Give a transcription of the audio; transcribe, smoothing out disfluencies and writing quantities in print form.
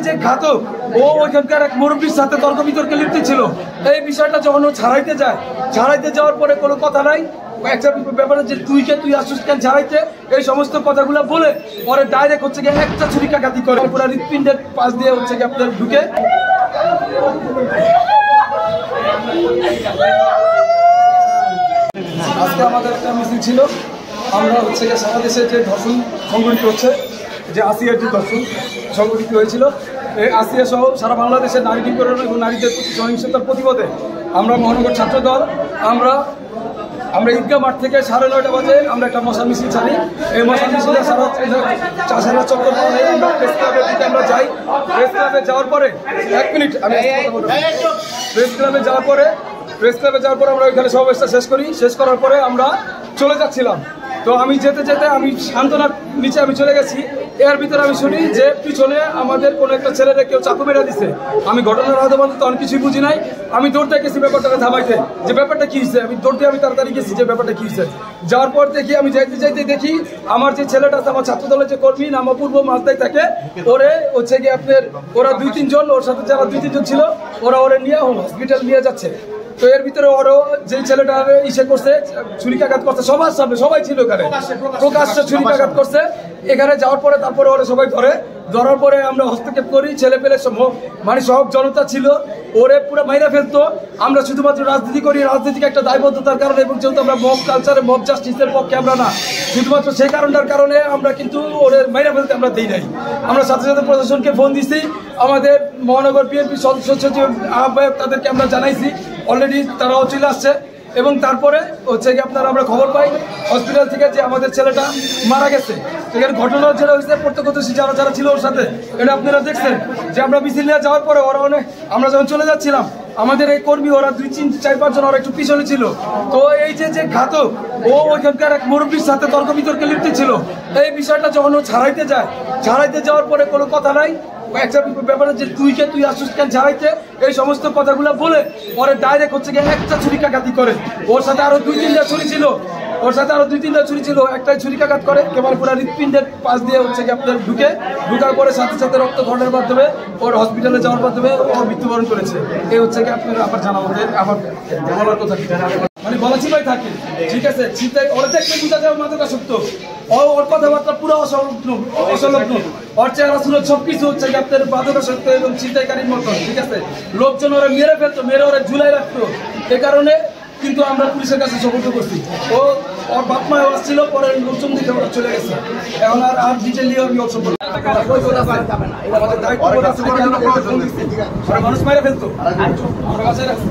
যে ঘাতক ও ওইখানকার এক মুরব্বীর সাথে তর্ক বিতর্কে লিপ্ত ছিল। এই বিষয়টা যখন ও ছাড়াইতে যাওয়ার পরে কোনো কথা নাই, একটা ব্যাপারে যে তুই আসছিস কেন ছাড়াইতে, এই সমস্ত কথাগুলো বলে পরে ডাইরেক্ট হচ্ছে গিয়ে একটা ছুরিকাঘাতি করে পুরো হৃৎপিণ্ডের পাশ দিয়ে হচ্ছে গিয়ে আপনার ঢুকে। আজকে আমাদের একটা মিছিল ছিল, আমরা হচ্ছে গিয়ে সারা দেশে যে ধর্ষণ সংঘটিত হচ্ছে, যে আসিয়ার যে ধর্ষণ সংঘটিত হয়েছিল, এই আসিয়া সহ সারা বাংলাদেশের নারী নিপীড়ন এবং নারীদের প্রতি সহিংসতার প্রতিবাদে আমরা মহানগর ছাত্র দল আমরা ঈদগাহ মাঠ থেকে 9:30 বাজে আমরা একটা মশা মিছিল ছাড়ি। এই মশা মিছিলে সারা চক্কর আমরা প্রেস ক্লাবের দিকে আমরা যাই। প্রেস ক্লাবে যাওয়ার পরে প্রেস ক্লাবে যাওয়ার পরে আমরা ওইখানে সমাবেশটা শেষ করার পরে আমরা চলে যাচ্ছিলাম। তো আমি যেতে আমি সান্ত্বনার নিচে আমি চলে গেছি। এর ভিতরে আমি শুনি যে পিছনে আমাদের কোনো একটা ছেলেরা কেউ চাকু মেরে দিছে। আমি ঘটনার আদৌ তখন কিছুই বুঝি নাই। আমি দৌড়তে গেছি ব্যাপারটাকে থামাইতে, যে ব্যাপারটা কি হয়েছে। আমি তাড়াতাড়ি গেছি যে ব্যাপারটা কি হয়েছে। যাওয়ার পর দেখি আমি যাইতে দেখি আমার যে ছেলেটা আছে, আমার ছাত্র দলের যে কর্মী নাম অপূর্ব মাছদাই থাকে, ওরে হচ্ছে গিয়ে আপনার ওরা 2-3 জন, ওর সাথে যারা 2-3 জন ছিল ওরে নিয়ে হসপিটাল নিয়ে যাচ্ছে। তো এর ভিতরে ওরও যে ছেলেটা ইসে করছে, ছুরিকাঘাত করছে সবার সামনে, সবাই ছিল এখানে, প্রকাশ্যে ছুরিকাঘাত করছে। এখানে যাওয়ার পরে তারপরে ওরা সবাই ধরার পরে আমরা হস্তক্ষেপ করি। ছেলে পেলে মানে সব জনতা ছিল, ওরে পুরো মাইরা ফেলতো। আমরা শুধুমাত্র রাজনীতি করি, রাজনীতিকে একটা দায়বদ্ধতার কারণে, এবং যেহেতু আমরা মব কালচারে মব জাস্টিসের পক্ষে আমরা না, শুধুমাত্র সেই কারণটার কারণে আমরা কিন্তু ওরে মাইরা ফেলতে আমরা দিই নাই। আমরা সাথে সাথে প্রশাসনকে ফোন দিছি, আমাদের মহানগর বিএনপি সদস্য সচিব আহ্বায়ক তাদেরকে আমরা জানাইছি, অলরেডি তারাও চলে আসছে। এবং তারপরে হচ্ছে কি আপনারা আমরা খবর পাই হসপিটাল থেকে যে আমাদের ছেলেটা মারা গেছে। এখানে ঘটনা যেটা হয়েছে প্রত্যক্ষদর্শী যারা ছিল ওর সাথে, এটা আপনারা দেখছেন যে আমরা মিছিল নিয়ে যাওয়ার পরে ওরা আমরা যখন চলে যাচ্ছিলাম, আমাদের এই কর্মী ওরা 2-4-5 জন ওরা একটু পিছনে ছিল। তো এই যে ঘাতক ও ওইখানকার এক মুরব্বীর সাথে তর্ক বিতর্কে লিপ্ত ছিল। এই বিষয়টা যখন ও ছাড়াইতে যাওয়ার পরে কোনো কথা নাই, একটা ব্যাপারে যে তুই আসছিস কেন ছাড়াইতে, এই সমস্ত কথাগুলো বলে পরে ডাইরেক্ট হচ্ছে গিয়ে একটা ছুরিকাঘাতি করে। ওর সাথে আরো 2-3টা ছুরি ছিল, একটাই ছুরিকাঘাত করে একেবারে পুরো হৃৎপিণ্ডের পাশ দিয়ে হচ্ছে গিয়ে আপনার ঢুকার পরে সাথে সাথে রক্তক্ষরণের মাধ্যমে ওর হসপিটালে যাওয়ার মাধ্যমে ও মৃত্যুবরণ করেছে। এই হচ্ছে কি আপনার আমার জানা মতে আমার বলার কথা মানে বলা চিপাই থাকে, ঠিক আছে। চিন্তায় ওরা দেখলে বুঝা যায় মাদকাসক্ত, ওর কথাবার্তা পুরো অসংলগ্ন, ওর চেহারা ছিল সবকিছু হচ্ছে কি আপনার মাদকাসক্ত এবং চিন্তাকারীর মতন, ঠিক আছে। লোকজন ওরা মেরে ফেলতো, মেরে ওরা ঝুলাই রাখতো। এ কারণে কিন্তু আমরা পুলিশের কাছে সুপর্দ করছি। ওর বাপ মাও আসছিল, পরে লোকজন দিকে ওরা চলে গেছে। এখন আর ডিটেইলি আমি অসম্ভব আমাদের দায়িত্ব মানুষ মেরে ফেলতো, আমরা কাছে রাখছি।